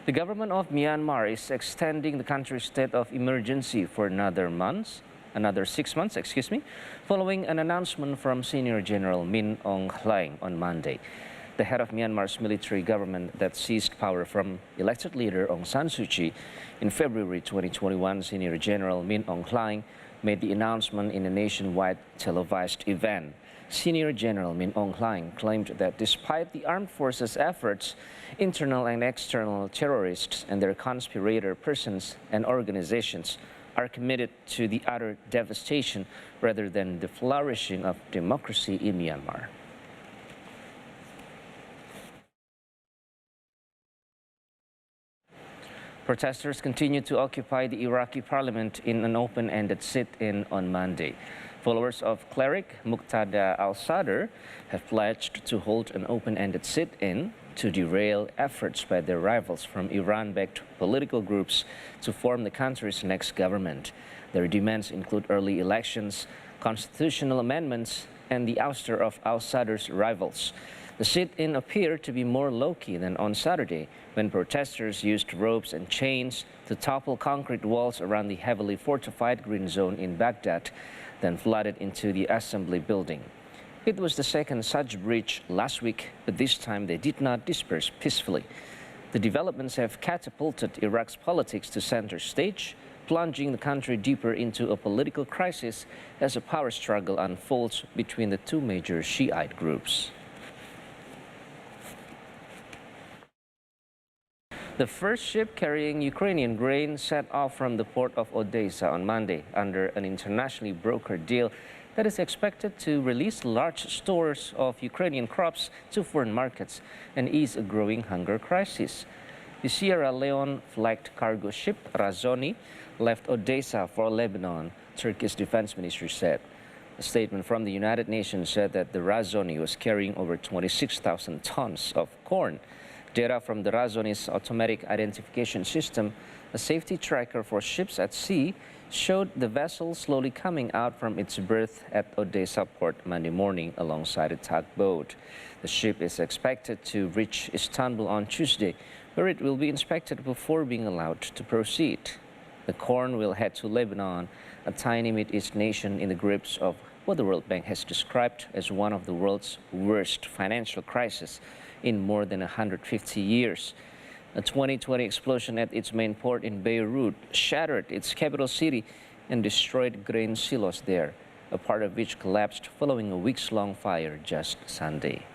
The government of Myanmar is extending the country's state of emergency for another 6 months, following an announcement from Senior General Min Aung Hlaing on Monday. The head of Myanmar's military government that seized power from elected leader Aung San Suu Kyi in February 2021, Senior General Min Aung Hlaing made the announcement in a nationwide televised event. Senior General Min Aung Hlaing claimed that despite the armed forces' efforts, internal and external terrorists and their conspirator persons and organizations are committed to the utter devastation rather than the flourishing of democracy in Myanmar. Protesters continue to occupy the Iraqi parliament in an open-ended sit-in on Monday. Followers of cleric Muqtada al-Sadr have pledged to hold an open-ended sit-in to derail efforts by their rivals from Iran-backed political groups to form the country's next government. Their demands include early elections, constitutional amendments, and the ouster of al-Sadr's rivals. The sit-in appeared to be more low-key than on Saturday, when protesters used ropes and chains to topple concrete walls around the heavily fortified green zone in Baghdad, then flooded into the assembly building. It was the second such breach last week, but this time they did not disperse peacefully. The developments have catapulted Iraq's politics to center stage, plunging the country deeper into a political crisis as a power struggle unfolds between the two major Shiite groups. The first ship carrying Ukrainian grain set off from the Port of Odesa on Monday under an internationally brokered deal that is expected to release large stores of Ukrainian crops to foreign markets and ease a growing hunger crisis. The Sierra Leone-flagged cargo ship Razoni left Odessa for Lebanon, Turkey's defense ministry said. A statement from the United Nations said that the Razoni was carrying over 26,000 tons of corn. Data from the Razoni's automatic identification system, a safety tracker for ships at sea, showed the vessel slowly coming out from its berth at Odessa port Monday morning alongside a tugboat. The ship is expected to reach Istanbul on Tuesday, where it will be inspected before being allowed to proceed. The corn will head to Lebanon, a tiny Middle-East nation in the grips of what the World Bank has described as one of the world's worst financial crises in more than 150 years. A 2020 explosion at its main port in Beirut shattered its capital city and destroyed grain silos there, a part of which collapsed following a weeks-long fire just Sunday.